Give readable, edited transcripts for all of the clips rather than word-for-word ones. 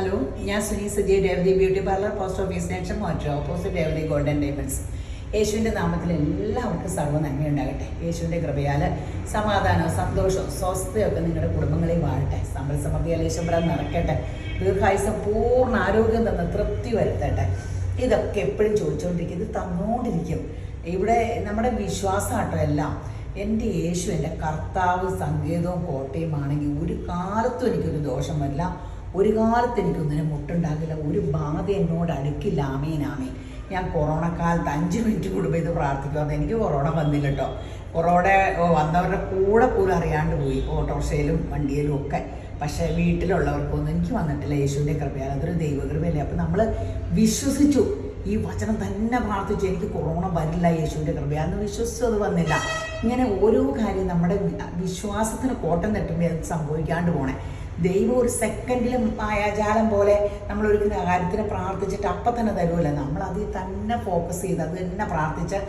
Hello, ഞാൻ Suni Saji, Revathi beauty parlour, post office junction, motor opposite Revathi golden diamonds. യേശുവിൻ്റെ നാമത്തിൽ എല്ലാവർക്കും സർവ്വ നന്മയുണ്ടാകട്ടെ. യേശുവിൻ്റെ കൃപയാൽ സമാധാനവും സന്തോഷവും സ്വസ്ഥയൊക്കെ നിങ്ങളുടെ കുടുംബങ്ങളിൽ വാഴട്ടെ. സമ്പൽ സമൃദ്ധിയാൽ യേശുബ്രാൻ നിറയ്ക്കട്ടെ. ദീർഘായുസം പൂർണ്ണ ആരോഗ്യം തന്ന് തൃപ്തി വരുത്തട്ടെ. ഇതൊക്കെ എപ്പോഴും ചോദിച്ചുകൊണ്ടിരിക്കും, ഇത് തന്നുകൊണ്ടിരിക്കും. ഇവിടെ നമ്മുടെ വിശ്വാസമാട്ടോ എല്ലാം. എൻ്റെ യേശു എൻ്റെ കർത്താവ് സങ്കേതവും കോട്ടയുമാണെങ്കിൽ ഒരു കാലത്തും എനിക്കൊരു ദോഷം വരില്ല, ഒരു കാലത്ത് എനിക്കൊന്നിനും മുട്ടുണ്ടാകില്ല, ഒരു ബാധ എന്നോട് അടുക്കില്ല. ആമേൻ ആമേൻ. ഞാൻ കൊറോണ കാലത്ത് 5 മിനിറ്റ് കൂടുമ്പോൾ ഇത് പ്രാർത്ഥിക്കുമെന്ന്. എനിക്ക് കൊറോണ വന്നില്ല കേട്ടോ. കൊറോണ വന്നവരുടെ കൂടെ പോലും അറിയാണ്ട് പോയി, ഓട്ടോറിക്ഷയിലും വണ്ടിയിലും ഒക്കെ. പക്ഷേ വീട്ടിലുള്ളവർക്കൊന്നും എനിക്ക് വന്നിട്ടില്ല. യേശുവിൻ്റെ കൃപയാൽ അതൊരു ദൈവകൃപയല്ലേ. അപ്പം നമ്മൾ വിശ്വസിച്ചു, ഈ വചനം തന്നെ പ്രാർത്ഥിച്ചു, എനിക്ക് കൊറോണ വരില്ല യേശുവിൻ്റെ കൃപയാന്ന് വിശ്വസിച്ചു. അത് വന്നില്ല. ഇങ്ങനെ ഓരോ കാര്യം നമ്മുടെ വിശ്വാസത്തിന് കോട്ടം തട്ടുമ്പോൾ അത് സംഭവിക്കാണ്ട് പോണേ. ദൈവം ഒരു സെക്കൻഡിലും മായാജാലം പോലെ നമ്മളൊരു കാര്യത്തിന് പ്രാർത്ഥിച്ചിട്ട് അപ്പം തന്നെ തരുമല്ലോ. നമ്മൾ അതിൽ തന്നെ ഫോക്കസ് ചെയ്ത് അത് തന്നെ പ്രാർത്ഥിച്ച്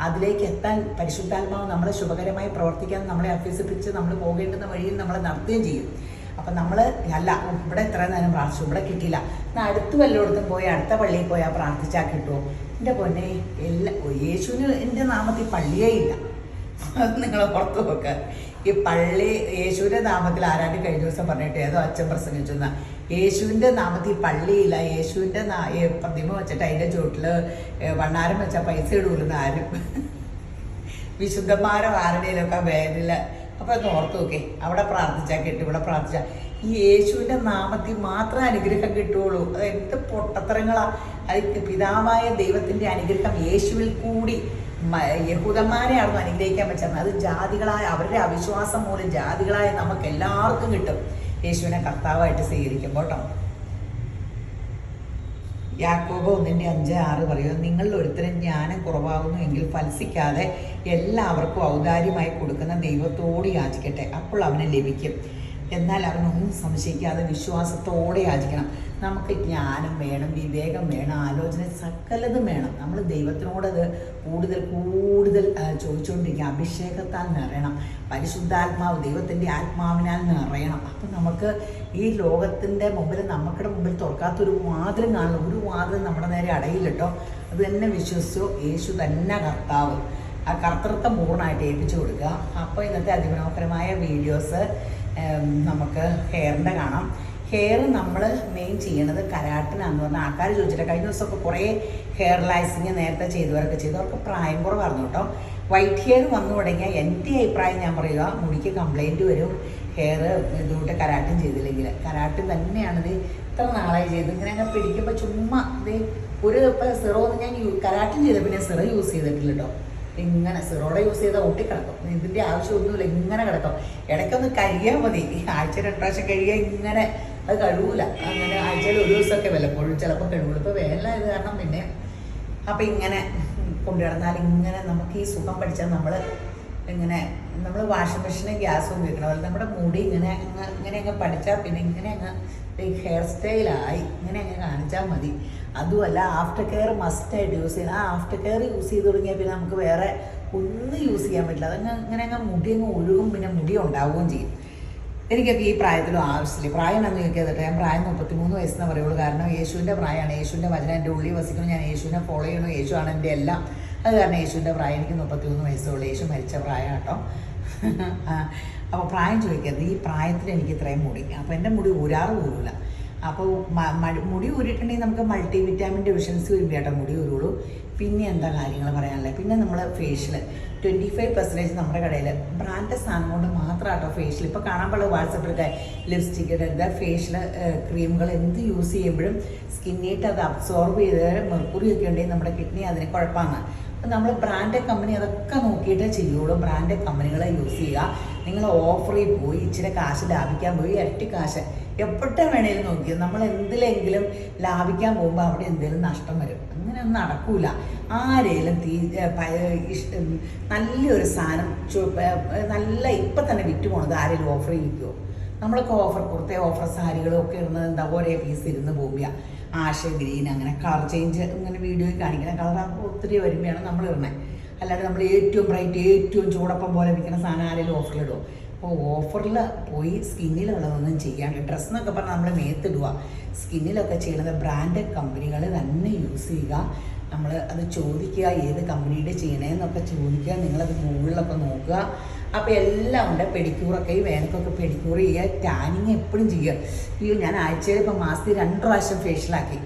അതിലേക്ക് എത്താൻ പരിശുദ്ധാത്മാവ് നമ്മളെ ശുഭകരമായി പ്രവർത്തിക്കാൻ നമ്മളെ അഭ്യസിപ്പിച്ച് നമ്മൾ പോകേണ്ടുന്ന വഴിയിൽ നമ്മളെ നടത്തുകയും ചെയ്യും. അപ്പം നമ്മൾ അല്ല ഇവിടെ എത്ര നേരം പ്രാർത്ഥിച്ചു, ഇവിടെ കിട്ടിയില്ല, എന്നാൽ അടുത്ത് വല്ലയിടത്തും പോയി അടുത്ത പള്ളിയിൽ പോയാൽ പ്രാർത്ഥിച്ചാൽ കിട്ടുമോ? എൻ്റെ പൊന്നെ, യേശുവിന് എൻ്റെ നാമത്തിൽ പള്ളിയേ ഇല്ല. അത് നിങ്ങൾ ഓർത്ത് നോക്കുക. ഈ പള്ളി യേശുവിൻ്റെ നാമത്തിൽ ആരാണ്ട് കഴിഞ്ഞ ദിവസം പറഞ്ഞിട്ട് ഏതോ അച്ഛൻ പ്രസംഗിച്ചെന്ന, യേശുവിൻ്റെ നാമത്തിൽ പള്ളിയില്ല, യേശുവിൻ്റെ പ്രതിമ വെച്ചിട്ട് അതിൻ്റെ ചുവട്ടിൽ വണ്ണാരം വെച്ചാൽ പൈസ ഇടൂലെന്ന് ആരും വിശുദ്ധന്മാരോ ആരുടെയിലൊക്കെ വേദില്ല. അപ്പോൾ അത് ഓർത്ത് നോക്കേ, അവിടെ പ്രാർത്ഥിച്ചാൽ കിട്ടും, ഇവിടെ പ്രാർത്ഥിച്ചാൽ. ഈ യേശുവിൻ്റെ നാമത്തിൽ മാത്രമേ അനുഗ്രഹം കിട്ടുകയുള്ളൂ. അത് എന്ത് പൊട്ടത്തരങ്ങളാണ്. അത് പിതാവായ ദൈവത്തിൻ്റെ അനുഗ്രഹം യേശുവിൽ കൂടി യഹൂദന്മാരെയാണെന്ന് അനുഗ്രഹിക്കാൻ പറ്റുന്നത്. അത് ജാതികളായ അവരുടെ അവിശ്വാസം മൂലം ജാതികളായ നമുക്ക് എല്ലാവർക്കും കിട്ടും യേശുവിനെ കർത്താവായിട്ട് സ്വീകരിക്കുമ്പോൾ കേട്ടോ. യാക്കോബ് 1:5-6 പറയുക, നിങ്ങളിൽ ഒരുത്തരും ജ്ഞാനം കുറവാകുന്നു എങ്കിൽ ഫലസിക്കാതെ എല്ലാവർക്കും ഔദാര്യമായി കൊടുക്കുന്ന ദൈവത്തോട് യാചിക്കട്ടെ, അപ്പോൾ അവന് ലഭിക്കും. എന്നാൽ അവനൊന്നും സംശയിക്കാതെ വിശ്വാസത്തോടെ യാചിക്കണം. നമുക്ക് ജ്ഞാനം വേണം, വിവേകം വേണം, ആലോചന സകലതും വേണം. നമ്മൾ ദൈവത്തിനോടത് കൂടുതൽ കൂടുതൽ ചോദിച്ചുകൊണ്ടിരിക്കുക. അഭിഷേകത്താൽ നിറയണം, പരിശുദ്ധാത്മാവ് ദൈവത്തിൻ്റെ ആത്മാവിനാൽ നിറയണം. അപ്പം നമുക്ക് ഈ ലോകത്തിൻ്റെ മുമ്പിൽ നമുക്കിടെ മുമ്പിൽ തുറക്കാത്തൊരു വാതിലും കാണില്ല, ഒരു വാതിലും നമ്മുടെ നേരെ അടയില്ല കേട്ടോ. അത് തന്നെ വിശ്വസിച്ചു. യേശു തന്നെ കർത്താവ്, ആ കർത്തൃത്വം പൂർണ്ണമായിട്ട് ഏൽപ്പിച്ചു കൊടുക്കുക. അപ്പോൾ ഇന്നത്തെ അതിമനോഹരമായ വീഡിയോസ് നമുക്ക് ഹെയറിൻ്റെ കാണാം. ഹെയർ നമ്മൾ മെയിൻ ചെയ്യണത് കരാട്ടിനാന്ന് പറഞ്ഞാൽ ആൾക്കാർ ചോദിച്ചിട്ട് കഴിഞ്ഞ ദിവസമൊക്കെ കുറേ ഹെയർ ലൈസിങ് നേരത്തെ ചെയ്തവരൊക്കെ ചെയ്തവർക്ക് പ്രായം കുറവായിരുന്നു കേട്ടോ. വൈറ്റ് ഹെയർ വന്നു തുടങ്ങിയാൽ എൻ്റെ അഭിപ്രായം ഞാൻ പറയുക, മുടിക്ക് കംപ്ലൈൻറ്റ് വരും. ഹെയർ ഇതുകൊണ്ട് കരാട്ടിൻ ചെയ്തില്ലെങ്കിൽ. കരാട്ടിൻ തന്നെയാണിത് ഇത്ര നാളായി ചെയ്ത് ഇങ്ങനെ അങ്ങ് പിടിക്കുമ്പോൾ ചുമ്മാ ഇത് ഒരു ഇപ്പോൾ സിറോ ഞാൻ കരാട്ടിൻ ചെയ്ത പിന്നെ സിറോ യൂസ് ചെയ്തിട്ടില്ല കേട്ടോ. ഇങ്ങനെ സിറോടെ യൂസ് ചെയ്താൽ ഒട്ടിക്കിടക്കും. ഇതിൻ്റെ ആവശ്യമൊന്നുമില്ല, ഇങ്ങനെ കിടക്കും. ഇടയ്ക്കൊന്ന് കഴുകിയാൽ മതി. ആഴ്ച 2 പ്രാവശ്യം കഴുകിയാൽ ഇങ്ങനെ അത് കഴുകൂല. അങ്ങനെ ആഴ്ചയിൽ ഒരു ദിവസമൊക്കെ വല്ലപ്പോഴും ചിലപ്പോൾ കഴുകുള്ളൂ. ഇപ്പോൾ വേനലായത് കാരണം പിന്നെ അപ്പം ഇങ്ങനെ കൊണ്ടുനടന്നാൽ ഇങ്ങനെ നമുക്ക് ഈ സുഖം പഠിച്ചാൽ നമ്മൾ വാഷിംഗ് മെഷീനും ഗ്യാസും ഉപയോഗിക്കണ പോലെ നമ്മുടെ മുടി ഇങ്ങനെ അങ്ങ് പഠിച്ചാൽ പിന്നെ ഇങ്ങനെ അങ്ങ് ഹെയർ സ്റ്റൈലായി ഇങ്ങനെ അങ്ങ് കാണിച്ചാൽ മതി. അതുമല്ല ആഫ്റ്റർ കെയർ മസ്റ്റായിട്ട് യൂസ് ചെയ്യണം. ആ ആഫ്റ്റർ കെയർ യൂസ് ചെയ്ത് തുടങ്ങിയാൽ പിന്നെ നമുക്ക് വേറെ ഒന്നും യൂസ് ചെയ്യാൻ പറ്റില്ല. ഇങ്ങനെ അങ്ങ് മുടി അങ്ങ് ഒഴുകും, പിന്നെ മുടി ഉണ്ടാവുകയും ചെയ്യും. എനിക്കൊക്കെ ഈ പ്രായത്തിലും ആവശ്യമില്ല. പ്രായം എന്ന് ചോദിക്കാതെ ഞാൻ പ്രായം 33 വയസ്സെന്ന് പറയുള്ളൂ. കാരണം യേശുവിൻ്റെ പ്രായമാണ്. യേശുവിൻ്റെ വചനം എൻ്റെ ഉള്ളിൽ വസിക്കുന്നു. ഞാൻ യേശുവിനെ ഫോളോ ചെയ്യണു. യേശുവാണ് എൻ്റെ എല്ലാം. അത് കാരണം യേശുവിൻ്റെ പ്രായം എനിക്ക് 33 വയസ്സുള്ളൂ. യേശു മരിച്ച പ്രായം കേട്ടോ. അപ്പോൾ പ്രായം ചോദിക്കരുത്. ഈ പ്രായത്തിൽ എനിക്ക് ഇത്രയും മുടി. അപ്പോൾ എൻ്റെ മുടി ഊരാറ് പോലുമില്ല. അപ്പോൾ മുടി ഊരിയിട്ടുണ്ടെങ്കിൽ നമുക്ക് മൾട്ടി വിറ്റാമിൻ ഡെഫിഷ്യൻസി വരുമ്പോൾ കേട്ടോ മുടി ഊരുള്ളൂ. പിന്നെ എന്താ കാര്യങ്ങൾ പറയാനുള്ളത്? പിന്നെ നമ്മൾ ഫേഷ്യൽ 25% നമ്മുടെ കടയിൽ ബ്രാൻഡ് സാധനം കൊണ്ട് മാത്രം കേട്ടോ ഫേഷ്യൽ. ഇപ്പോൾ കാണാൻ പാടുള്ള വാട്സപ്പിലൊക്കെ ലിപ്സ്റ്റിക്ക് ഇടുന്ന ഫേഷ്യൽ ക്രീമുകൾ എന്ത് യൂസ് ചെയ്യുമ്പോഴും സ്കിന്നിട്ട് അത് അബ്സോർബ് ചെയ്ത് മെർക്കുറിയൊക്കെ ഉണ്ടെങ്കിൽ നമ്മുടെ കിഡ്നി അതിന് കുഴപ്പമാണ്. അപ്പം നമ്മൾ ബ്രാൻഡഡ് കമ്പനി അതൊക്കെ നോക്കിയിട്ടേ ചെയ്യുള്ളൂ. ബ്രാൻഡഡ് കമ്പനികളെ യൂസ് ചെയ്യുക. നിങ്ങൾ ഓഫറിൽ പോയി ഇച്ചിരി കാശ് ലാഭിക്കാൻ പോയി ഇരട്ടി കാശ് എപ്പോഴും വേണേലും നോക്കിയത്. നമ്മൾ എന്തിലെങ്കിലും ലാഭിക്കാൻ പോകുമ്പോൾ അവിടെ എന്തെങ്കിലും നഷ്ടം വരും. അങ്ങനെയൊന്നും നടക്കൂല. ആരെങ്കിലും നല്ലൊരു സാധനം നല്ല ഇപ്പം തന്നെ വിറ്റ് പോണത് ആരെങ്കിലും ഓഫർ വിൽക്കുമോ? നമ്മളൊക്കെ പുറത്തെ ഓഫർ സാരികളും ഒക്കെ ഇടുന്നത് എന്താ ഒരേ പീസ് ഇരുന്ന് പോവുക. ആഷ ഗ്രീൻ അങ്ങനെ കളർ ചേഞ്ച് ഇങ്ങനെ വീഡിയോയിൽ കാണിക്കുന്ന കളറാകുമ്പോൾ ഒത്തിരി വരുമ്പോഴാണ് നമ്മൾ ഇടണേ. അല്ലാതെ നമ്മൾ ഏറ്റവും ബ്രൈറ്റ് ഏറ്റവും ചൂടപ്പം പോലെ വിൽക്കുന്ന സാധനം ആരെങ്കിലും ഓഫറിലിടുമോ? അപ്പോൾ ഓഫറിൽ പോയി സ്കിന്നിലുള്ളതൊന്നും ചെയ്യാണ്ട് ഡ്രസ്സ് എന്നൊക്കെ പറഞ്ഞാൽ നമ്മൾ മേത്തിടുക. സ്കിന്നിലൊക്കെ ചെയ്യുന്നത് ബ്രാൻഡഡ് കമ്പനികൾ തന്നെ യൂസ് ചെയ്യുക. നമ്മൾ അത് ചോദിക്കുക ഏത് കമ്പനിയുടെ ചെയ്യണേന്നൊക്കെ ചോദിക്കുക. നിങ്ങളത് ഗൂഗിളിലൊക്കെ നോക്കുക. അപ്പോൾ എല്ലാം ഉണ്ട്. പെഡിക്യൂറൊക്കെ ഈ വേനൽക്കൊക്കെ പെഡിക്യൂർ ചെയ്യുക. ടാനിങ് എപ്പോഴും ചെയ്യുക. അയ്യോ ഞാൻ ആഴ്ചയിൽ ഇപ്പോൾ മാസത്തിൽ 2 പ്രാവശ്യം ഫേഷ്യലാക്കി.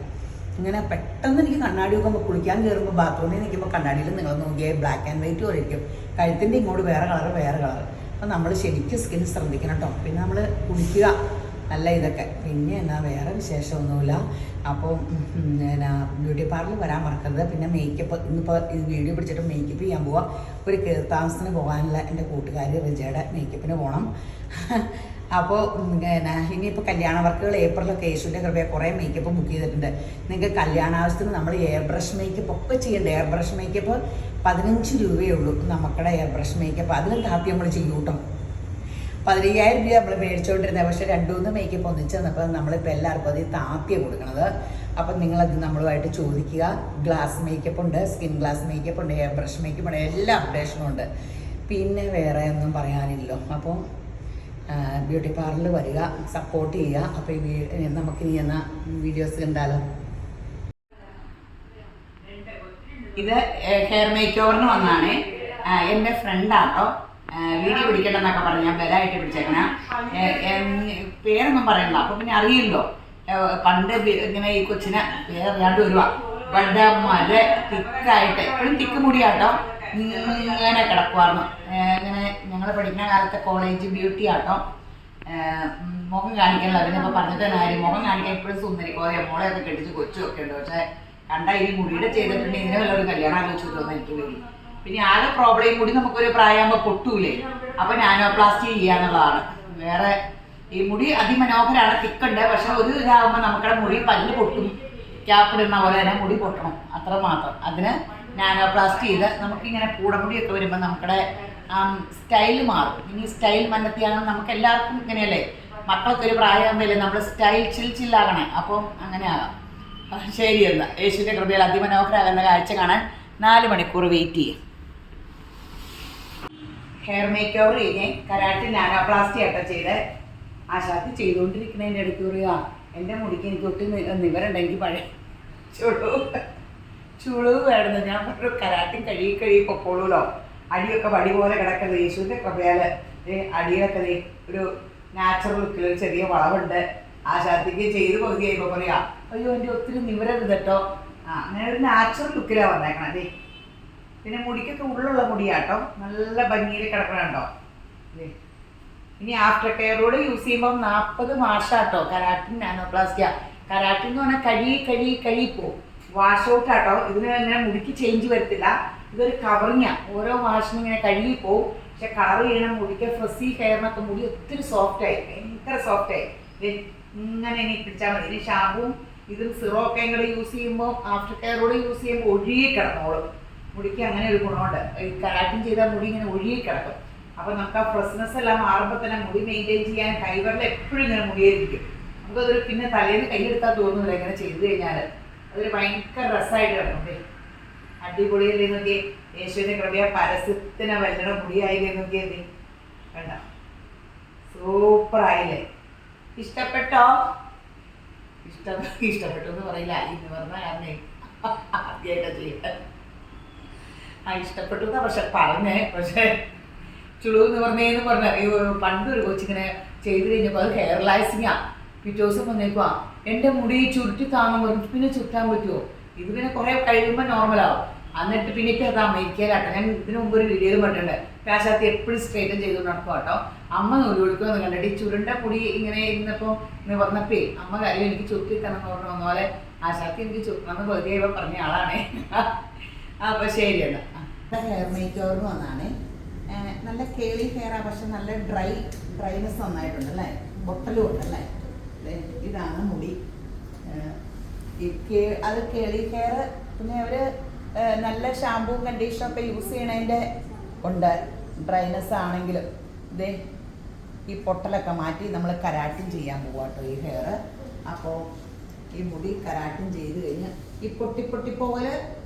ഇങ്ങനെ പെട്ടെന്ന് എനിക്ക് കണ്ണാടി നോക്കുമ്പോൾ കുളിക്കാൻ കയറുമ്പോൾ ബാത്റൂമിൽ നിൽക്കുമ്പോൾ കണ്ണാടിയിൽ നിങ്ങൾ നോക്കിയാൽ ബ്ലാക്ക് ആൻഡ് വൈറ്റ് പോലെ ഇരിക്കും. കഴുത്തിൻ്റെ ഇങ്ങോട്ട് വേറെ കളർ. അപ്പോൾ നമ്മൾ ശരിക്കും സ്കിൻ ശ്രദ്ധിക്കണം കേട്ടോ. പിന്നെ നമ്മൾ കുളിക്കുക നല്ല ഇതൊക്കെ. പിന്നെ എന്നാ വേറെ വിശേഷമൊന്നുമില്ല. അപ്പോൾ എന്നാ ബ്യൂട്ടി പാർലറിൽ വരാൻ മറക്കരുത്. പിന്നെ മേക്കപ്പ് ഇന്നിപ്പോൾ ഇത് വീഡിയോ പിടിച്ചിട്ട് മേക്കപ്പ് ചെയ്യാൻ പോവാം. ഒരു കീർത്താമസത്തിന് പോകാനുള്ള എൻ്റെ കൂട്ടുകാർ റിജയുടെ മേക്കപ്പിന് പോകണം. അപ്പോൾ എന്നാ ഇനിയിപ്പോൾ കല്യാണ വർക്കുകൾ ഏപ്രിലൊക്കെ യേശുവിൻ്റെ കൃപയെ കുറേ മേക്കപ്പ് ബുക്ക് ചെയ്തിട്ടുണ്ട്. നിങ്ങൾക്ക് കല്യാണാവശ്യത്തിന് നമ്മൾ എയർ ബ്രഷ് മേക്കപ്പ് ഒക്കെ ചെയ്യേണ്ട. എയർ ബ്രഷ് മേക്കപ്പ് 15 രൂപയേ ഉള്ളൂ നമുക്കുടെ എയർ ബ്രഷ് മേക്കപ്പ്. അതിലും താത്തി നമ്മൾ ചെയ്യും കേട്ടോ. 15,000 രൂപ നമ്മൾ മേടിച്ചുകൊണ്ടിരുന്നത്. പക്ഷേ 2-3 മേക്കപ്പ് ഒന്നിച്ച് തന്നപ്പോൾ നമ്മളിപ്പോൾ എല്ലാവർക്കും അത് താത്തിയാണ് കൊടുക്കുന്നത്. അപ്പം നിങ്ങളത് നമ്മളുമായിട്ട് ചോദിക്കുക. ഗ്ലാസ് മേക്കപ്പ് ഉണ്ട്, സ്കിൻ ഗ്ലാസ് മേക്കപ്പ് ഉണ്ട്, എയർ ബ്രഷ് മേക്കപ്പ് ഉണ്ട്, എല്ലാ അപ്ഡേഷനും ഉണ്ട്. പിന്നെ വേറെ ഒന്നും പറയാനില്ലല്ലോ. അപ്പോൾ ബ്യൂട്ടി പാർലറിൽ വരിക, സപ്പോർട്ട് ചെയ്യുക. അപ്പോൾ ഈ നമുക്ക് ഇനി എന്ന വീഡിയോസ് കണ്ടാലോ. ഇത് ഹെയർ മേക്ക് ഓവറിന് വന്നാണ്. എൻ്റെ ഫ്രണ്ടാട്ടോ വീഡിയോ പിടിക്കണ്ടെന്നൊക്കെ പറഞ്ഞ് ഞാൻ ബലമായിട്ട് പിടിച്ചേക്കണ. പേരൊന്നും പറയണ്ട. അപ്പോൾ പിന്നെ അറിയില്ലോ. പണ്ട് ഇങ്ങനെ ഈ കൊച്ചിനെ പേരറിയാണ്ട് വരുക. പണ്ട് മല തിക്കായിട്ട് എപ്പോഴും തിക്ക് മുടിയാട്ടോ ഇങ്ങനെ കിടക്കുമായിരുന്നു. ഇങ്ങനെ ഞങ്ങൾ പഠിക്കുന്ന കാലത്തെ കോളേജ് ബ്യൂട്ടി ആട്ടോ. മുഖം കാണിക്കാനുള്ള അതിനിപ്പോൾ പറഞ്ഞിട്ട് തന്നെ കാര്യം. മുഖം കാണിക്കാൻ എപ്പോഴും സുന്ദരിക്കോതെ മോളെയൊക്കെ കെട്ടിച്ച് കൊച്ചുമൊക്കെ ഉണ്ട്. പക്ഷേ കണ്ട ഈ മുടിയുടെ ചെയ്തിട്ടുണ്ട് ഇതിനെ വല്ല ഒരു കല്യാണം ആലോചിച്ചു തോന്നുന്നു എനിക്ക് വേണ്ടി. പിന്നെ ആകെ പ്രോബ്ലം കൂടി നമുക്കൊരു പ്രായമാകുമ്പോൾ പൊട്ടൂലേ. അപ്പോൾ നാനോപ്ലാസ്റ്റി ചെയ്യാന്നുള്ളതാണ്. വേറെ ഈ മുടി അതിമനോഹരമാണ്, തിക്കുണ്ട്. പക്ഷെ ഒരു ഇതാകുമ്പോൾ നമുക്കുടെ മുടി പല്ല് പൊട്ടും. ക്യാപ്പിടുന്ന പോലെ തന്നെ മുടി പൊട്ടണം, അത്ര മാത്രം. അതിന് നാനോപ്ലാസ്റ്റി ചെയ്ത് നമുക്കിങ്ങനെ പൂടമുടിയൊക്കെ വരുമ്പോൾ നമുക്കുടെ സ്റ്റൈൽ മാറും. ഇനി സ്റ്റൈൽ മന്നത്തിയാണെങ്കിൽ നമുക്ക് എല്ലാവർക്കും ഇങ്ങനെയല്ലേ, മക്കളൊക്കെ ഒരു പ്രായമാകുമ്പോഴല്ലേ നമ്മൾ സ്റ്റൈൽ ചില്ലാകണേ. അപ്പം അങ്ങനെ ആകാം. ശരി എന്നാൽ യേശുവിൻ്റെ കൃപയിൽ അതിമനോഹരമാകുന്ന കാഴ്ച കാണാൻ 4 മണിക്കൂർ വെയിറ്റ് ചെയ്യും. ഹെയർ മേക്ക് ഓവർ കഴിഞ്ഞ് കരാട്ടി നാനോപ്ലാസ്റ്റി ആട്ടോ ചെയ്ത് ആശാത്തി ചെയ്തുകൊണ്ടിരിക്കുന്നതിൻ്റെ ഇടയ്ക്ക് പറയുക എൻ്റെ മുടിക്ക് എനിക്ക് ഒട്ടും നിവരുണ്ട്. എനിക്ക് പഴയ ചുളിവ് വേണമെന്ന് ഞാൻ ഒരു കരാട്ടി കഴുകി പൊക്കോളൂലോ. അടിയൊക്കെ വടി പോലെ കിടക്കുന്നത് യേശുവിൻ്റെ കൃപയാൽ അടിയിലൊക്കെ ഒരു നാച്ചുറൽ ലുക്കിൽ ഒരു ചെറിയ വളവുണ്ട്. ആശാത്തിക്ക് ചെയ്ത് പകുതി കഴിയുമ്പോൾ പറയാ അയ്യോ എൻ്റെ ഒത്തിരി നിവരരുത് കേട്ടോ. അങ്ങനെ ഒരു നാച്ചുറൽ ലുക്കിലാണ് വന്നേക്കണത്. പിന്നെ മുടിക്കൊക്കെ ഉള്ളുള്ള മുടിയാട്ടോ, നല്ല ഭംഗിയിൽ കിടക്കണുണ്ടോ. ഇനി ആഫ്റ്റർ കെയറോട് യൂസ് ചെയ്യുമ്പോൾ 40 മാസാട്ടോ കരാട്ടിൻ നാനോപ്ലാസ്റ്റിയ. കരാട്ടിൻ എന്ന് പറഞ്ഞാൽ കഴിപ്പോവും. വാഷ് ഔട്ട് ആട്ടോ. ഇതിന് ഇങ്ങനെ മുടിക്ക് ചേഞ്ച് വരത്തില്ല. ഇതൊരു കവറിങ്ങാണ്. ഓരോ വാഷിനും ഇങ്ങനെ കഴുകിപ്പോവും. പക്ഷെ കളർ ചെയ്യണം. മുടിക്ക് ഫ്രസി ഹെയറിനൊക്കെ മുടി ഒത്തിരി സോഫ്റ്റായി, ഭയങ്കര സോഫ്റ്റായി. ഇങ്ങനെ ഇനി പിടിച്ചാൽ മതി. ഇനി ഷാമ്പും ഇതും സിറോക്കെ കൂടെ യൂസ് ചെയ്യുമ്പോൾ ആഫ്റ്റർ കെയറോട് യൂസ് ചെയ്യുമ്പോൾ ഒഴുകി കിടന്നോളും. മുടിക്ക് അങ്ങനെ ഒരു ഗുണമുണ്ട്. ഈ കരാട്ടിൻ ചെയ്താൽ മുടി ഇങ്ങനെ ഒഴുകി കിടക്കും. അപ്പോൾ നമുക്ക് ആ ഫ്രഷ്നെസ് എല്ലാം മാറുമ്പോൾ തന്നെ മുടി മെയിൻറ്റെയിൻ ചെയ്യാൻ കൈവരിൽ എപ്പോഴും ഇങ്ങനെ മുടിയായിരിക്കും. നമുക്കതൊരു പിന്നെ തലേന്ന് കൈയെടുത്താൽ തോന്നുന്നില്ല ഇങ്ങനെ ചെയ്ത് കഴിഞ്ഞാൽ. അതൊരു ഭയങ്കര രസമായിട്ട് കിടക്കും. അടിപൊളിയല്ലേ നോക്കിയേ. യേശുവിൻ്റെ കൃപയ പരസ്യത്തിന് വല്ലണ മുടിയായില്ലേ നോക്കിയേ. വേണ്ട, സൂപ്പറായില്ലേ? ഇഷ്ടപ്പെട്ടോ? ഇഷ്ടപ്പെട്ടു എന്ന് പറയില്ല ഇന്ന് പറഞ്ഞാൽ ഞാനേ ആദ്യമായിട്ടാ ചെയ്യട്ടെ. ഇഷ്ടപ്പെട്ടു എന്നാ പക്ഷെ പറഞ്ഞേ. പക്ഷേ ചുളിവെന്ന് പറഞ്ഞ പണ്ടൊരു കൊച്ചിങ്ങനെ ചെയ്ത് കഴിഞ്ഞപ്പോൾ അത് ഹെയർ ലൈസിങ്ങാ. പിറ്റേ ദിവസം വന്നേക്കുവാ എൻ്റെ മുടി ചുരുട്ടി താങ്ങുമ്പോൾ പിന്നെ ചുറ്റാൻ പറ്റുമോ? ഇത് പിന്നെ കുറേ കഴിയുമ്പോൾ നോർമലാവും. എന്നിട്ട് പിന്നെ ഇപ്പം അത് അമേരിക്കയിലാട്ടോ. ഞാൻ ഇതിനു മുമ്പ് ഒരു വീഡിയോയിൽ പറഞ്ഞിട്ടുണ്ട്. പാശ്ചാത്തി എപ്പോഴും സ്ട്രേറ്റൻ ചെയ്തുകൊണ്ട് നടക്കും കേട്ടോ. അമ്മ നൂല് കൊടുക്കുമെന്ന് കണ്ടിട്ട് ഈ ചുരുണ്ട പൊടി ഇങ്ങനെ ഇരുന്നപ്പോൾ വന്നപ്പേ അമ്മ കാര്യം എനിക്ക് ചുരുട്ടി തന്നെ പറഞ്ഞു വന്ന പോലെ ആശാത്തി എനിക്ക് ചുറ്റണമെന്ന് പകുതിയായപ്പോൾ പറഞ്ഞ ആളാണേ. അപ്പോൾ ശരി എന്നാ. ഹെയർ മേക്ക് ഓവർ വന്നാണ്. നല്ല കേളി ഹെയറാണ്, പക്ഷെ നല്ല ഡ്രൈനെസ് നന്നായിട്ടുണ്ട് അല്ലേ. ബൊട്ടലും ഉണ്ടല്ലേ. ഇതാണ് മുടി. അത് കേളി ഹെയർ. പിന്നെ അവർ നല്ല ഷാമ്പൂവും കണ്ടീഷനൊക്കെ യൂസ് ചെയ്യണതിൻ്റെ ഉണ്ട്. ഡ്രൈനെസ് ആണെങ്കിലും ഇതേ ഈ പൊട്ടലൊക്കെ മാറ്റി നമ്മൾ കരാട്ടിൻ ചെയ്യാൻ പോവാട്ടോ ഈ ഹെയർ. അപ്പോൾ ഈ മുടി കരാട്ടിൻ ചെയ്ത് കഴിഞ്ഞ് ഈ പൊട്ടി പോലെ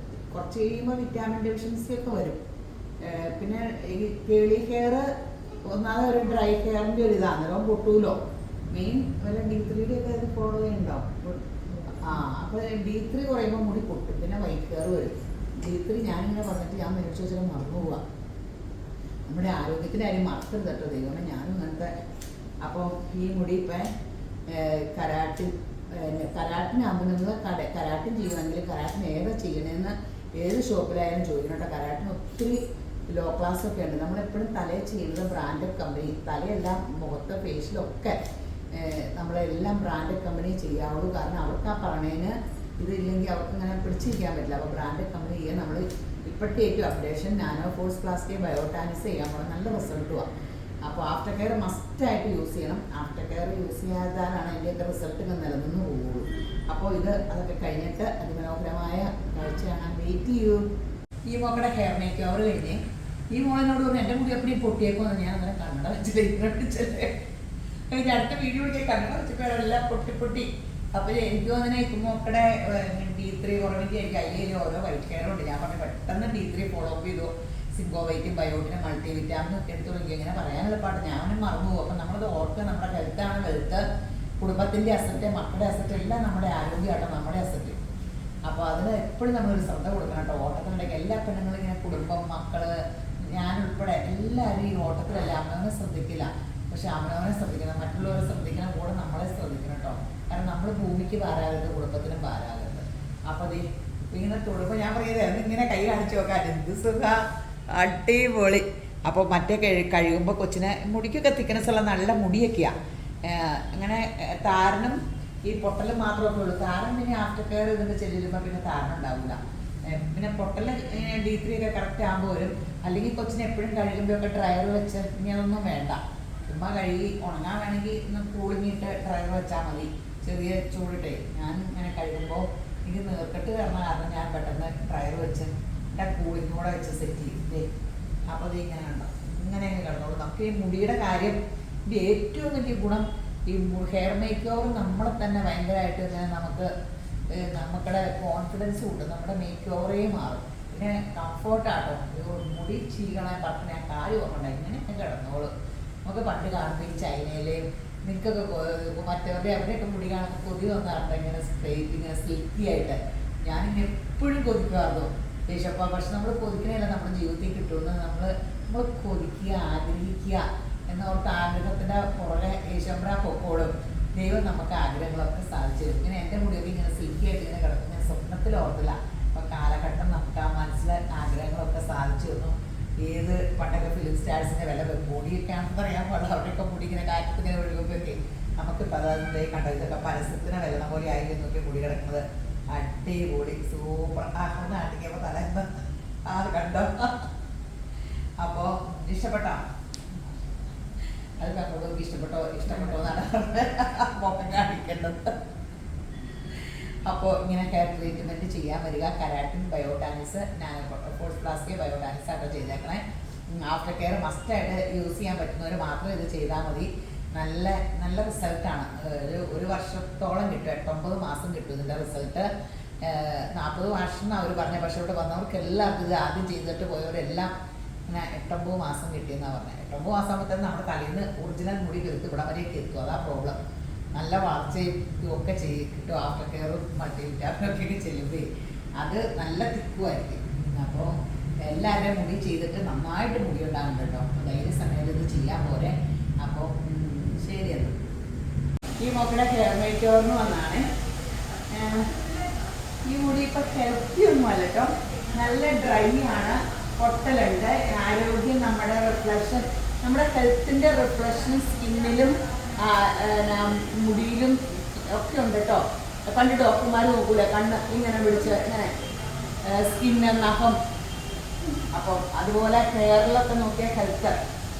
കുറച്ച് കഴിയുമ്പോൾ വിറ്റാമിൻ ഡെഫിഷ്യൻസി ഒക്കെ വരും. പിന്നെ ഈ കേളി ഹെയർ ഒന്നാമത് ഒരു ഡ്രൈ ഹെയറിൻ്റെ ഒരു ഇതാണ് അന്നേരം പൊട്ടൂലോ. മെയിൻ വല്ല D3 ഒക്കെ അത് ഫോളോ ചെയ്യുന്നുണ്ടാവും. അപ്പോൾ D3 കുറയുമ്പോൾ മുടി പൊട്ടും, പിന്നെ വൈറ്റ് ഹെയർ വരും. D3 ഞാനിങ്ങനെ പറഞ്ഞിട്ട് ഞാൻ മേടിച്ചു വെച്ചാൽ മറന്നു പോവാം. നമ്മുടെ ആരോഗ്യത്തിൻ്റെ കാര്യം മറക്കരുത് കേട്ടോ ദൈവമേ, ഞാനും ഇങ്ങനത്തെ. അപ്പോൾ ഈ മുടി ഇപ്പം കരാട്ടിനാകുമ്പോൾ നിങ്ങൾ കരാട്ടിൻ ചെയ്യണമെങ്കിൽ കരാട്ടിന് ഏതാ ചെയ്യണമെന്ന് ഏത് ഷോപ്പിലായാലും ചോദിക്കണം കേട്ടോ. കരാട്ടിന് ഒത്തിരി ലോ ക്ലാസ് ഒക്കെ ഉണ്ട്. നമ്മളെപ്പോഴും തലയിൽ ചെയ്യുന്നത് ബ്രാൻഡഡ് കമ്പനി, തലയെല്ലാം മുഖത്ത് ഫേഷ്യലൊക്കെ നമ്മളെല്ലാം ബ്രാൻഡഡ് കമ്പനി ചെയ്യാവുള്ളൂ. കാരണം അവർക്ക് ആ പറഞ്ഞതിന് ഇതില്ലെങ്കിൽ അവർക്ക് ഇങ്ങനെ പിടിച്ചിരിക്കാൻ പറ്റില്ല. അപ്പോൾ ബ്രാൻഡഡ് കമ്പനി ചെയ്യാൻ നമ്മൾ ഇപ്പോഴത്തെ ഏറ്റവും അപ്ഡേഷൻ നാനോ ഫോഴ്സ് പ്ലാസ്റ്റിക് ബയോട്ടാനിക്സ് ചെയ്യാൻ പോകണം, നല്ല റിസൾട്ടുമാണ്. അപ്പോൾ ആഫ്റ്റർ കെയർ മസ്റ്റായിട്ട് യൂസ് ചെയ്യണം. ആഫ്റ്റർ കെയർ യൂസ് ചെയ്യാതാലാണ് അതിൻ്റെയൊക്കെ റിസൾട്ട് നിലനിന്ന് പോകുള്ളൂ. അപ്പോൾ അതൊക്കെ കഴിഞ്ഞിട്ട് അതിമനോഹരമായ കാഴ്ച കാണാൻ വെയിറ്റ് ചെയ്യൂ. ഈ മോക്കടെ ഹെയർ മേക്ക് ഓവർ കഴിഞ്ഞ് ഈ മോളിനോട് പറഞ്ഞു എൻ്റെ മുടി എപ്പോഴും പൊട്ടിയേക്കുമെന്ന് ഞാൻ അങ്ങനെ കണ്ണട വെച്ചില്ലേ കഴിഞ്ഞ അടുത്ത വീഡിയോ ഒക്കെ കണ്ണട വെച്ചപ്പോഴെല്ലാം പൊട്ടി. അപ്പോൾ എനിക്ക് തോന്നുന്നത് ഇപ്പം മോക്കടെ D3 കുറവിൻ്റെ എനിക്ക് അതിൽ ഓരോ വൈറ്റ് ഹെയറുണ്ട്. ഞാൻ പറഞ്ഞു പെട്ടെന്ന് D3 ഫോളോ അപ്പ് ചെയ്തു. സിംഗോവൈറ്റും ബയോട്ടിനും മൾട്ടി വിറ്റാമിനും ഒക്കെ എടുത്തു തുടങ്ങി. ഇങ്ങനെ പറയാനുള്ള പാട്ട് ഞാനും മറന്നു പോകും. അപ്പം നമ്മളത് ഓർക്കുക, നമ്മുടെ ഹെൽത്താണ് വെൽത്ത്, കുടുംബത്തിൻ്റെ അസറ്റ്, മക്കളുടെ അസറ്റ് എല്ലാം നമ്മുടെ ആരോഗ്യമാട്ടോ നമ്മുടെ അസറ്റ്. അപ്പോൾ അതിന് എപ്പോഴും നമ്മളൊരു ശ്രദ്ധ കൊടുക്കണം കേട്ടോ. ഓട്ടത്തിനിടയ്ക്ക് എല്ലാ പെണ്ണുങ്ങളും ഇങ്ങനെ കുടുംബം, മക്കൾ, ഞാനുൾപ്പെടെ എല്ലാവരും ഈ ഓട്ടത്തിലല്ല അവനവനെ ശ്രദ്ധിക്കില്ല. പക്ഷെ അവനവനെ ശ്രദ്ധിക്കണം, മറ്റുള്ളവരെ ശ്രദ്ധിക്കണം, കൂടെ നമ്മളെ ശ്രദ്ധിക്കണം കേട്ടോ. കാരണം നമ്മൾ ഭൂമിക്ക് ഭാരാകരുത്, കുടുംബത്തിനും ഭാരാകരുത്. അപ്പോൾ അത് ഇങ്ങനെ തൊടുമ്പോൾ ഞാൻ പറയുന്നത് ഇങ്ങനെ കൈ കാണിച്ചു നോക്കാൻ എന്ത് സുഖ, അടിപൊളി. അപ്പോൾ മറ്റേ കഴുകുമ്പോൾ കൊച്ചിന് മുടിക്കൊക്കെ തിക്നെസ് ഉള്ള നല്ല മുടിയൊക്കെയാണ്. അങ്ങനെ താരനും ഈ പൊട്ടലും മാത്രമൊക്കെ ഉള്ളൂ. താരൻ പിന്നെ ആഫ്റ്റർ കെയർ ഇതിൻ്റെ ചെല്ലുമ്പോൾ പിന്നെ താരൻ ഉണ്ടാവില്ല. പിന്നെ പൊട്ടൽ D3 ഒക്കെ കറക്റ്റ് ആകുമ്പോൾ വരും. അല്ലെങ്കിൽ കൊച്ചിനെ എപ്പോഴും കഴുകുമ്പോഴൊക്കെ ഡ്രയർ വെച്ച് ഇങ്ങനൊന്നും വേണ്ട, ചുമ്മാ കഴുകി ഉണങ്ങാൻ വേണമെങ്കിൽ ഒന്ന് കൂളിങ്ങിട്ട് ഡ്രയർ വെച്ചാൽ മതി, ചെറിയ ചൂടിട്ടേ. ഞാൻ ഇങ്ങനെ കഴുകുമ്പോൾ എനിക്ക് നീർക്കെട്ട് കയറുന്ന കാരണം ഞാൻ പെട്ടെന്ന് ഡ്രയർ വെച്ച് എൻ്റെ കൂളിങ് കൂടെ വെച്ച് സെറ്റ് ചെയ്തിട്ടേ. അപ്പോൾ അത് ഇങ്ങനെ കണ്ടോ, ഇങ്ങനെ കിടന്നോളൂ. നമുക്ക് ഈ മുടിയുടെ കാര്യം ഇത് ഏറ്റവും വലിയ ഗുണം ഈ ഹെയർ മേക്ക് ഓവർ നമ്മളെ തന്നെ ഭയങ്കരമായിട്ട് ഇങ്ങനെ നമുക്കുടെ കോൺഫിഡൻസ് കൂട്ടും, നമ്മുടെ മേക്ക് ഓവറേ മാറും. പിന്നെ കംഫോർട്ടാട്ടോ. മുടി ചീകണേ പറഞ്ഞ ഞാൻ കാര്യം ഓർമ്മണ്ടായി ഇങ്ങനെ കിടന്നോളൂ. നമുക്ക് പണ്ട് കാണുമ്പോൾ ഈ ചൈനയിലെയും നിങ്ങൾക്കൊക്കെ മറ്റവരുടെ അവരുടെയൊക്കെ മുടി കാണുമ്പോൾ കൊതി വന്നാറുണ്ട് ഇങ്ങനെ സ്ട്രെയിറ്റ് ഇങ്ങനെ സിൽക്കി ആയിട്ട്. ഞാനിങ്ങനെ എപ്പോഴും കൊതിക്കുമായിരുന്നു ദേശപ്പ. പക്ഷെ നമ്മൾ കൊതിക്കണേല നമ്മുടെ ജീവിതത്തിൽ കിട്ടുമെന്ന് നമ്മൾ കൊതിക്കുക, ആഗ്രഹിക്കുക എന്നോർത്ത് ആഗ്രഹത്തിൻ്റെ പുറകെ യേശമ്പര പൊക്കോളും. ദൈവം നമുക്ക് ആഗ്രഹങ്ങളൊക്കെ സാധിച്ചു തരും. ഇങ്ങനെ എൻ്റെ മുടിയൊക്കെ ഇങ്ങനെ സിൽക്കി ആയിട്ട് ഇങ്ങനെ കിടക്കും. ഞാൻ സ്വപ്നത്തിൽ ഓർത്തില്ല. അപ്പോൾ കാലഘട്ടം നമുക്ക് ആ മനസ്സിലെ ആഗ്രഹങ്ങളൊക്കെ സാധിച്ചു തന്നു. ഏത് പണ്ടൊക്കെ ഫിലിം സ്റ്റാർസിൻ്റെ വില മുടിയൊക്കെ ആണെന്ന് പറയാൻ പാടില്ല. അവരുടെയൊക്കെ മുടി ഇങ്ങനെ കാറ്റത്ത് ഇങ്ങനെ ഒഴുകുമ്പോഴൊക്കെ നമുക്കിപ്പോൾ അതായത് കണ്ടോ, ഇതൊക്കെ പരസ്യത്തിന് വില പോലെ ആയിരിക്കും നോക്കി മുടി കിടക്കുന്നത്. അടിപൊളി സൂപ്പർ. ഒന്ന് ആട്ടിക്കുമ്പോൾ തലേന്ന് കണ്ടോ. അപ്പോൾ ഇഷ്ടപ്പെട്ടോ? അത് കണ്ടോക്ക് ഇഷ്ടപ്പെട്ടോ എന്നാണ് മുഖം കാണിക്കേണ്ടത്. അപ്പോൾ ഇങ്ങനെ ഹെയർ ട്രീറ്റ്മെൻറ്റ് ചെയ്യാൻ വരിക. കരാട്ടിൻ ബയോട്ടാനിക്സ് നാനോ ഫോഴ്സ് പ്ലാസ്റ്റിക് ബയോട്ടാനിക്സ് ആയിട്ട് ചെയ്തേക്കണേ. ആഫ്റ്റർ കെയർ മസ്റ്റായിട്ട് യൂസ് ചെയ്യാൻ പറ്റുന്നവർ മാത്രം ഇത് ചെയ്താൽ മതി. നല്ല റിസൾട്ടാണ്. ഒരു വർഷത്തോളം കിട്ടും, 8-9 മാസം കിട്ടും ഇതിൻ്റെ റിസൾട്ട്. 40 വർഷം എന്നാണ് അവർ പറഞ്ഞത്. പക്ഷേ ഇവിടെ വന്നവർക്ക് എല്ലാവർക്കും ഇത് ആദ്യം ചെയ്തിട്ട് പോയവരെല്ലാം ഇങ്ങനെ 8-9 മാസം കിട്ടിയെന്നാണ് പറഞ്ഞത്. 8-9 മാസം ആകുമ്പോഴത്തേനും നമ്മുടെ തലയിൽ നിന്ന് ഒറിജിനൽ മുടി തീർത്ത് ഇവിടെ വരെയൊക്കെ എത്തും. അതാ പ്രോബ്ലം. നല്ല വളർച്ചയും ഒക്കെ കിട്ടും. ആഫ്റ്റർ കെയറും മൾട്ടി വിറ്റാമിനൊക്കെ ചെല്ലുമ്പോൾ അത് നല്ല തിക്കുമായിരിക്കും. അപ്പോൾ എല്ലാവരുടെയും മുടി ചെയ്തിട്ട് നന്നായിട്ട് മുടി ഉണ്ടാകുന്നുണ്ട് കേട്ടോ. അപ്പോൾ ധൈര്യ സമയത്ത് ഇത് ചെയ്യാൻ പോരെ. അപ്പോൾ ശരിയെന്ന് ഈ മക്കളുടെ ഹെയർ മേക്ക് ഓവറിന് വന്നാണ്. ഈ മുടി ഇപ്പം ഹെൽത്തി ഒന്നും അല്ല കേട്ടോ, നല്ല ഡ്രൈ ആണ്, പൊട്ടലുണ്ട്. ആരോഗ്യം, നമ്മുടെ റിഫ്ലക്ഷൻ, നമ്മുടെ ഹെൽത്തിൻ്റെ റിഫ്ലക്ഷൻ സ്കിന്നിലും മുടിയിലും ഒക്കെ ഉണ്ട് കേട്ടോ. പണ്ട് ഡോക്ടർമാർ നോക്കൂല, കണ്ണ് ഇങ്ങനെ പിടിച്ച് ഇങ്ങനെ സ്കിന്ന്, നഖം. അപ്പോൾ അതുപോലെ ഹെയറിലൊക്കെ നോക്കിയ ഹെൽത്ത്.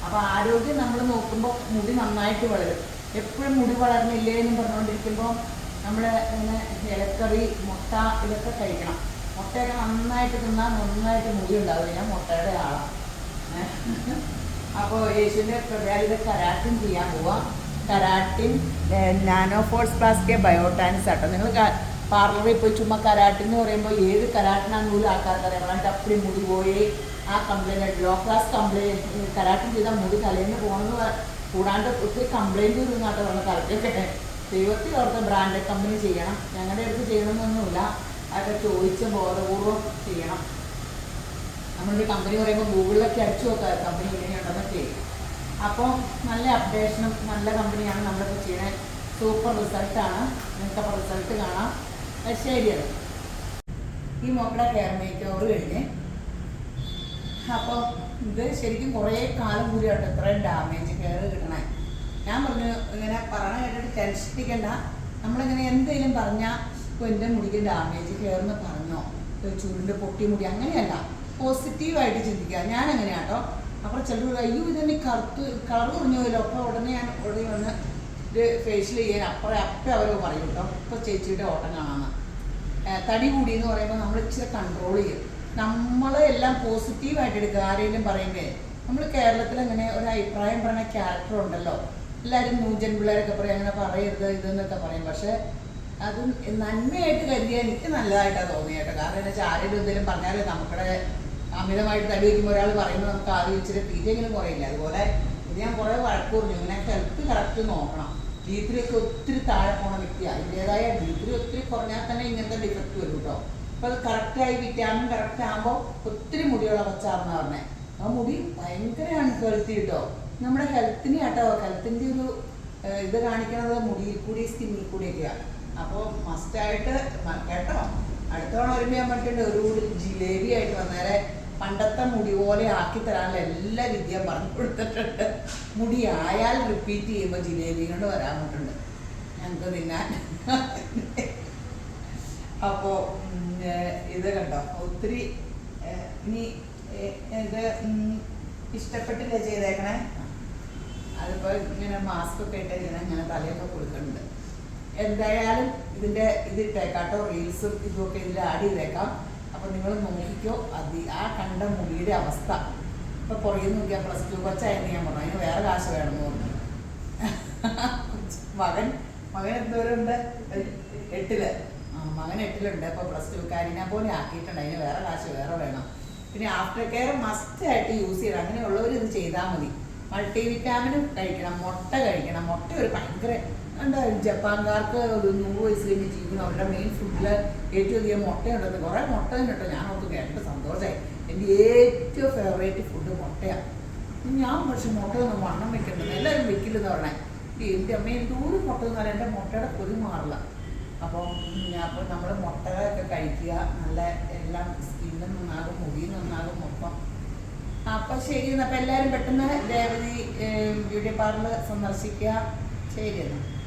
അപ്പോൾ ആരോഗ്യം നമ്മൾ നോക്കുമ്പോൾ മുടി നന്നായിട്ട് വളരും. എപ്പോഴും മുടി വളർന്നില്ലേ എന്ന് പറഞ്ഞുകൊണ്ടിരിക്കുമ്പോൾ നമ്മൾ ഇങ്ങനെ ഇലക്കറി, മുട്ട ഇതൊക്കെ കഴിക്കണം. മുട്ടയൊക്കെ നന്നായിട്ട് തിന്നാൽ നന്നായിട്ട് മുടി ഉണ്ടാവില്ല. ഞാൻ മുട്ടയുടെ ആളാണ്. അപ്പോൾ യേശുവിൻ്റെ പ്രകാരം കരാട്ടിൻ ചെയ്യാൻ പോവാം. കരാട്ടിൻ നാനോ ഫോഴ്സ് പ്ലാസ്റ്റിക് ബയോട്ടാനിക്സ് ആട്ടോ. നിങ്ങൾ പാർലറിൽ പോയി ചുമ്മാ കരാട്ടിൻ എന്ന് പറയുമ്പോൾ ഏത് കരാട്ടിനാന്ന് പോലും ആൾക്കാർക്ക് അറിയാം. അപ്പടി മുടി പോയി ആ കംപ്ലൈൻറ്റ് ലോ ക്ലാസ് കംപ്ലൈൻറ്റ് കരാട്ടം ചെയ്താൽ മുടി തലേന്ന് പോകണമെന്ന് കൂടാണ്ട് ഒത്തിരി കംപ്ലൈൻറ്റ് വരുന്നാട്ട് പറഞ്ഞ കറക്റ്റൊക്കെ ദൈവത്തിൽ ഓർത്ത് ബ്രാൻഡഡ് കമ്പനി ചെയ്യണം. ഞങ്ങളുടെ അടുത്ത് ചെയ്യണമെന്നൊന്നുമില്ല, അതൊക്കെ ചോദിച്ച് ബോധപൂർവം ചെയ്യണം. നമ്മളൊരു കമ്പനി പറയുമ്പോൾ ഗൂഗിളിലൊക്കെ അടിച്ചു നോക്കാം കമ്പനി ഇങ്ങനെയുണ്ടെന്നൊക്കെ. അപ്പോൾ നല്ല അപ്ഡേഷനും നല്ല കമ്പനിയാണ് നമ്മളിപ്പോൾ ചെയ്യുന്നത്. സൂപ്പർ റിസൾട്ടാണ്, നിങ്ങൾക്കപ്പോൾ റിസൾട്ട് കാണാം. ശരിയാണ്. ഈ മോക്കടെ ഹെയർ മേക്ക് ഓവർ കഴിഞ്ഞ് അപ്പോൾ ഇത് ശരിക്കും കുറേ കാലം കൂടിയായിട്ട് ഇത്രയും ഡാമേജ് ഹെയർ കിട്ടണേ. ഞാൻ പറഞ്ഞു ഇങ്ങനെ പറഞ്ഞ കേട്ടിട്ട് ടെൻഷൻ അടിക്കണ്ട, നമ്മളിങ്ങനെ എന്തെങ്കിലും പറഞ്ഞാൽ ഇപ്പോൾ എൻ്റെ മുടിക്ക് ഡാമേജ് ഹെയർ എന്ന് പറഞ്ഞോ, ചുരുണ്ട് പൊട്ടി മുടി, അങ്ങനെയല്ല, പോസിറ്റീവായിട്ട് ചിന്തിക്കുക. ഞാൻ എങ്ങനെയാട്ടോ. അപ്പോൾ ചിലർ അയ്യോ ഇതെന്നെ കറുത്ത് കളർ കുറഞ്ഞു പോയല്ലോ, അപ്പോൾ ഉടനെ ഞാൻ ഉടനെ വന്ന് ഇത് ഫേഷ്യൽ ചെയ്യാൻ അപ്പം അവർ പറയും കേട്ടോ, ഇപ്പോൾ ചേച്ചിയുടെ ഓട്ടം കാണാമെന്ന്. തടി കൂടി എന്ന് പറയുമ്പോൾ നമ്മൾ ഇച്ചിരി കൺട്രോൾ ചെയ്യും. നമ്മളെല്ലാം പോസിറ്റീവായിട്ട് എടുക്കുക. ആരെങ്കിലും പറയുമ്പോൾ നമ്മൾ കേരളത്തിൽ അങ്ങനെ ഒരു അഭിപ്രായം പറയുന്ന ക്യാരക്ടർ ഉണ്ടല്ലോ, എല്ലാവരും ന്യൂജൻ പിള്ളേരൊക്കെ പറയും അങ്ങനെ പറയരുത് ഇതെന്നൊക്കെ പറയും. പക്ഷേ അത് നന്മയായിട്ട് കരുതിയാൽ എനിക്ക് നല്ലതായിട്ടാണ് തോന്നിയേട്ടോ. കാരണം എന്താ വെച്ചാൽ ആരെങ്കിലും എന്തെങ്കിലും പറഞ്ഞാൽ നമുക്കടെ അമിതമായിട്ട് തടി വയ്ക്കുമ്പോൾ ഒരാൾ പറയുമ്പോൾ നമുക്ക് ആദ്യം ഇച്ചിരി തീറ്റെങ്കിലും കുറയില്ല. അതുപോലെ ഇത് ഞാൻ കുറേ വഴക്ക് പറഞ്ഞു, ഇങ്ങനെ ഹെൽത്ത് കറക്റ്റ് നോക്കണം. D3 ഒക്കെ ഒത്തിരി താഴെ പോണ വ്യക്തിയാണ്. അതിൻ്റേതായ D3 ഒത്തിരി കുറഞ്ഞാൽ തന്നെ ഇങ്ങനത്തെ ഡിഫക്റ്റ് വരും കേട്ടോ. അപ്പോൾ അത് കറക്റ്റായി വിറ്റാമിൻ കറക്റ്റ് ആകുമ്പോൾ ഒത്തിരി മുടിയുള്ള പച്ചാർന്ന് പറഞ്ഞേ. ആ മുടി ഭയങ്കരമാണ് ഹെൽത്തി കേട്ടോ. നമ്മുടെ ഹെൽത്തിന് കേട്ടോ, ഹെൽത്തിൻ്റെ ഒരു ഇത് കാണിക്കണത് മുടിയിൽ കൂടി സ്കിന്നിൽ കൂടിയൊക്കെയാണ്. അപ്പോൾ മസ്റ്റായിട്ട് കേട്ടോ, അടുത്ത തവണ വരുമ്പോൾ ഞാൻ പറഞ്ഞിട്ടുണ്ട് ഒരു കൂടി ജിലേബി ആയിട്ട് വന്നേരെ പണ്ടത്തെ മുടി പോലെ ആക്കി തരാനുള്ള എല്ലാ രീതിയും പറഞ്ഞു കൊടുത്തിട്ടുണ്ട്. മുടി ആയാൽ റിപ്പീറ്റ് ചെയ്യുമ്പോൾ ജിലേബി കൊണ്ട് വരാൻ പറ്റുന്നുണ്ട് ഞങ്ങൾക്ക് തിന്നാൻ. അപ്പോൾ ഇത് കണ്ടോ ഒത്തിരി ഇനി ഇത് ഇഷ്ടപ്പെട്ടില്ല ചെയ്തേക്കണേ. അതിപ്പോൾ ഇങ്ങനെ മാസ്ക് ഒക്കെ ഇട്ടിങ്ങനെ ഇങ്ങനെ തലയൊക്കെ കൊടുക്കുന്നുണ്ട്. എന്തായാലും ഇതിൻ്റെ ഇത് ഇട്ടേക്കാട്ടോ, റീൽസും ഇതൊക്കെ ഇതിൽ ആഡ് ചെയ്തേക്കാം. അപ്പോൾ നിങ്ങൾ നോക്കിക്കോ ആ കണ്ട മുടിയുടെ അവസ്ഥ. ഇപ്പോൾ പുറകെ നോക്കിയാൽ +2 കൊച്ചായെന്ന് ഞാൻ പറഞ്ഞു, അതിന് വേറെ കാശ് വേണമെന്ന് പറഞ്ഞു. മകൻ എന്തോരം ഉണ്ട്? 8ല്. മകൻ 8ലുണ്ട്. അപ്പോൾ +2കാരിനെ പോലെ ആക്കിയിട്ടുണ്ട്, അതിന് വേറെ കാശ് വേറെ വേണം. പിന്നെ ആഫ്റ്റർ കെയർ മസ്റ്റായിട്ട് യൂസ് ചെയ്യണം. അങ്ങനെയുള്ളവർ ഇത് ചെയ്താൽ മതി. മൾട്ടി വിറ്റാമിനും കഴിക്കണം, മുട്ട കഴിക്കണം. മുട്ട ഒരു ഭയങ്കര എന്താ ജപ്പാൻകാർക്ക് ഒരു 100 വയസ്സ് കഴിഞ്ഞ് ജീവിക്കണം. അവരുടെ മെയിൻ ഫുഡിൽ ഏറ്റവും അധികം മുട്ടയുണ്ടെന്ന് കുറേ മുട്ട തന്നെട്ടോ. ഞാൻ ഓർത്ത് കേട്ടിട്ട് സന്തോഷമായി. എൻ്റെ ഏറ്റവും ഫേവറേറ്റ് ഫുഡ് മുട്ടയാണ്. ഞാൻ പക്ഷെ മുട്ടയൊന്നും വണ്ണം വെക്കേണ്ടത് എല്ലാവരും വെക്കില്ലെന്ന് പറഞ്ഞേ. എൻ്റെ അമ്മ എന്തോരം മുട്ട എന്ന് പറയാൻ എൻ്റെ മുട്ടയുടെ പൊതി മാറില്ല. അപ്പോൾ നമ്മൾ മുട്ടകളൊക്കെ കഴിക്കുക, നല്ല എല്ലാം സ്കിന്നും നന്നാകും, മുടിയും നന്നാകും മൊത്തം. അപ്പം ശരി എന്നാൽ. അപ്പം എല്ലാവരും പെട്ടെന്ന് രേവതി ബ്യൂട്ടി പാർലർ സന്ദർശിക്കുക. ശരി എന്നാൽ.